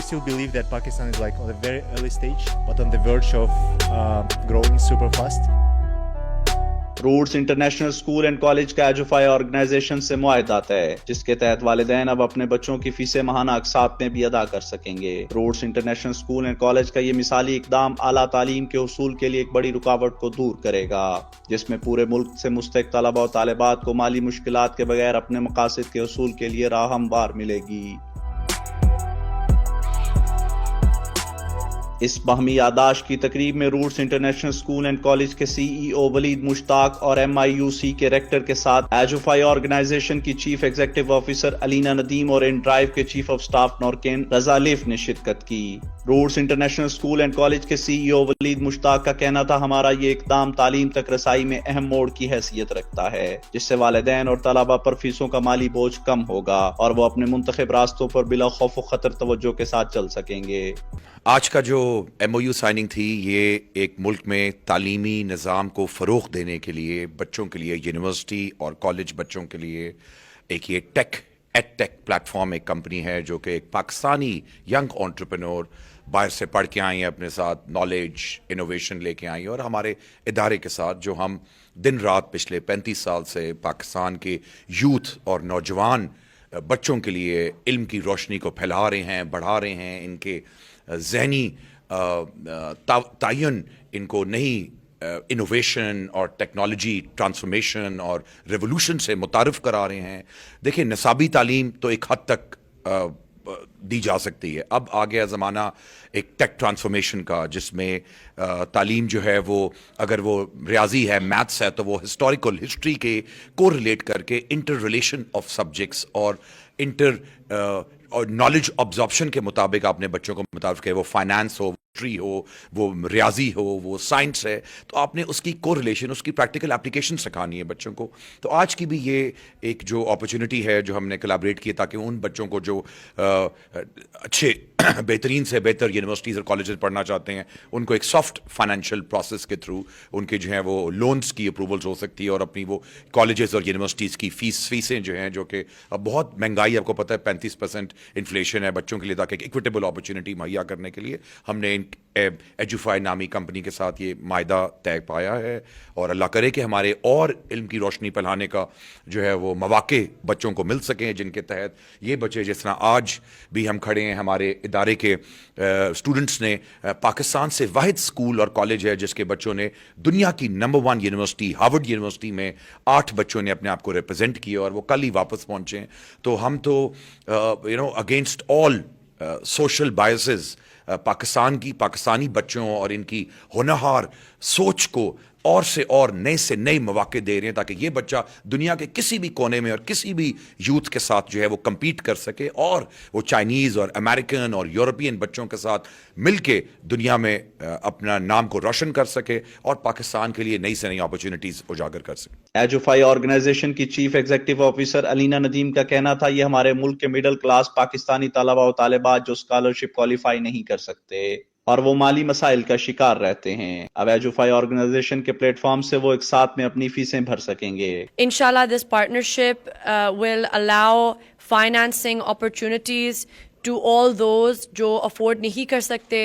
still believe that Pakistan is like on a very early stage, but on the verge of growing super fast. Roots international school and college کا ایجوفائی organization سے معاہدہ ہے جس کے تحت والدین اب اپنے بچوں کی فیسیں ماہانہ اقساط میں بھی ادا کر سکیں گے۔ Roots international school and college کا یہ مثالی اقدام اعلیٰ تعلیم کے حصول کے لیے ایک بڑی رکاوٹ کو دور کرے گا، جس میں پورے ملک سے مستحق طلباء و طالبات کو مالی مشکلات کے بغیر اپنے مقاصد کے حصول کے لیے راہ ہموار ملے گی۔ اس باہمی یادداشت کی تقریب میں roots international school and college کے سی ای او ولید مشتاق اور MIUC کے ریکٹر کے ساتھ ایجوفائی آرگنائزیشن کی chief executive officer Alina Nadeem اور ان ڈرائیو کے chief of staff Noorkeen Raza لیف نے شرکت کی۔ Roots international school and college کے سی ای او ولید مشتاق کا کہنا تھا، ہمارا یہ اقدام تعلیم تک رسائی میں اہم موڑ کی حیثیت رکھتا ہے، جس سے والدین اور طلباء پر فیسوں کا مالی بوجھ کم ہوگا اور وہ اپنے منتخب راستوں پر بلا خوف و خطر توجہ کے ساتھ چل سکیں گے۔ آج کا جو MOU سائننگ تھی، یہ ایک ملک میں تعلیمی نظام کو فروغ دینے کے لیے، بچوں کے لیے، یونیورسٹی اور کالج بچوں کے لیے ایک یہ ایڈ ٹیک پلیٹ فارم ایک کمپنی ہے جو کہ ایک پاکستانی ینگ انٹرپرینور باہر سے پڑھ کے آئی ہیں، اپنے ساتھ نالج انوویشن لے کے آئی ہیں، اور ہمارے ادارے کے ساتھ جو ہم دن رات پچھلے 35 سال سے پاکستان کے یوتھ اور نوجوان بچوں کے لیے علم کی روشنی کو پھیلا رہے ہیں، بڑھا رہے ہیں، ان کے ذہنی تعین، ان کو نئی انوویشن اور ٹیکنالوجی ٹرانسفارمیشن اور ریولوشن سے متعارف کرا رہے ہیں۔ دیکھیں، نصابی تعلیم تو ایک حد تک دی جا سکتی ہے، اب آ گیا زمانہ ایک ٹیک ٹرانسفارمیشن کا، جس میں تعلیم جو ہے وہ اگر وہ ریاضی ہے، میتھس ہے، تو وہ ہسٹوریکل ہسٹری کے کو ریلیٹ کر کے انٹر ریلیشن آف سبجیکٹس اور اور نالج ابزارپشن کے مطابق آپ نے بچوں کو متعارف کیا، وہ فائنانس ہو، ہسٹری ہو، وہ ریاضی ہو، وہ سائنس ہے، تو آپ نے اس کی کو ریلیشن، اس کی پریکٹیکل اپلیکیشن سکھانی ہے بچوں کو۔ تو آج کی بھی یہ ایک جو اپرچونٹی ہے جو ہم نے کولیبریٹ کی تاکہ ان بچوں کو جو اچھے بہترین سے بہتر یونیورسٹیز اور کالجز پڑھنا چاہتے ہیں، ان کو ایک سافٹ فائنینشیل پروسیس کے تھرو ان کے جو ہیں وہ لونز کی اپروولز ہو سکتی ہے، اور اپنی وہ کالجز اور یونیورسٹیز کی فیسیں جو ہیں، جو کہ اب بہت مہنگائی، آپ کو پتہ ہے 35% انفلیشن ہے بچوں کے لیے، تاکہ ایک ایکویٹیبل اپرچونٹی مہیا کرنے کے لیے ہم نے ایجوفائی نامی کمپنی کے ساتھ یہ معاہدہ طے پایا ہے، اور اللہ کرے کہ ہمارے اور علم کی روشنی پھیلانے کا جو ہے وہ مواقع بچوں کو مل سکیں، جن کے تحت یہ بچے، جس طرح آج بھی ہم کھڑے ہیں، ہمارے ادارے کے اسٹوڈنٹس نے پاکستان سے واحد اسکول اور کالج ہے جس کے بچوں نے دنیا کی نمبر 1 یونیورسٹی ہارورڈ یونیورسٹی میں 8 بچوں نے اپنے آپ کو ریپرزینٹ کیا، اور وہ کل ہی واپس پہنچے ہیں۔ تو ہم تو against all social biases Pakistani بچوں اور ان کی ہونہار سوچ کو اور سے اور نئے سے نئے مواقع دے رہے ہیں، تاکہ یہ بچہ دنیا کے کسی بھی کونے میں اور کسی بھی یوتھ کے ساتھ جو ہے وہ کمپیٹ کر سکے، اور وہ چائنیز اور امریکن اور یورپین بچوں کے ساتھ مل کے دنیا میں اپنا نام کو روشن کر سکے، اور پاکستان کے لیے نئی سے نئی اپرچونٹیز اجاگر کر سکے۔ ایجوفائی آرگنائزیشن کی chief executive officer Alina Nadeem کا کہنا تھا، یہ ہمارے ملک کے مڈل کلاس پاکستانی طلباء و طالبات جو اسکالرشپ کوالیفائی نہیں کر سکتے اور وہ مالی مسائل کا شکار رہتے ہیں، اب ایجوفائی آرگنائزیشن کے پلیٹ فارم سے وہ ایک ساتھ میں اپنی فیسیں بھر سکیں گے۔ Inshallah, this partnership will allow financing opportunities to all those جو afford نہیں کر سکتے۔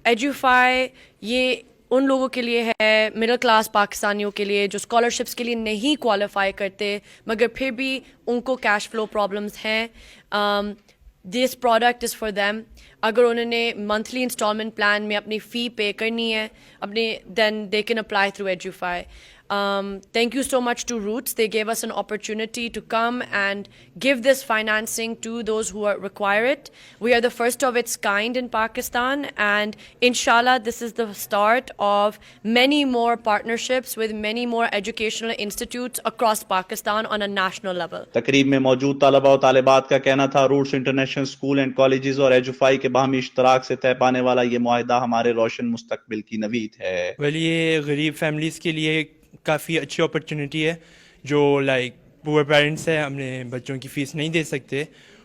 ایجوفائی یہ ان لوگوں کے لیے ہے، مڈل کلاس پاکستانیوں کے لیے جو اسکالرشپس کے لیے نہیں کوالیفائی کرتے مگر پھر بھی ان کو کیش فلو پرابلمس ہیں۔ This product is for them. اگر انہوں نے منتھلی انسٹالمنٹ پلان میں اپنی فی پے کرنی ہے then they can apply through Edufi. Thank you so much to Roots. They gave us an opportunity to come and give this financing to those who require it. We are the first of its kind in Pakistan, and inshallah this is the start of many more partnerships with many more educational institutes across Pakistan on a national level. تقریب میں موجود طلباء و طالبات کا کہنا تھا، roots international school and colleges اور ایجوفائی کے باہمی اشتراک سے طے پانے والا یہ معاہدہ ہمارے روشن مستقبل کی نوید ہے۔ یہ غریب فیملیز کے لیے کافی اچھی اپرچونیٹی ہے، جو پور پیرنٹس ہیں، اپنے بچوں کی فیس نہیں دے سکتے،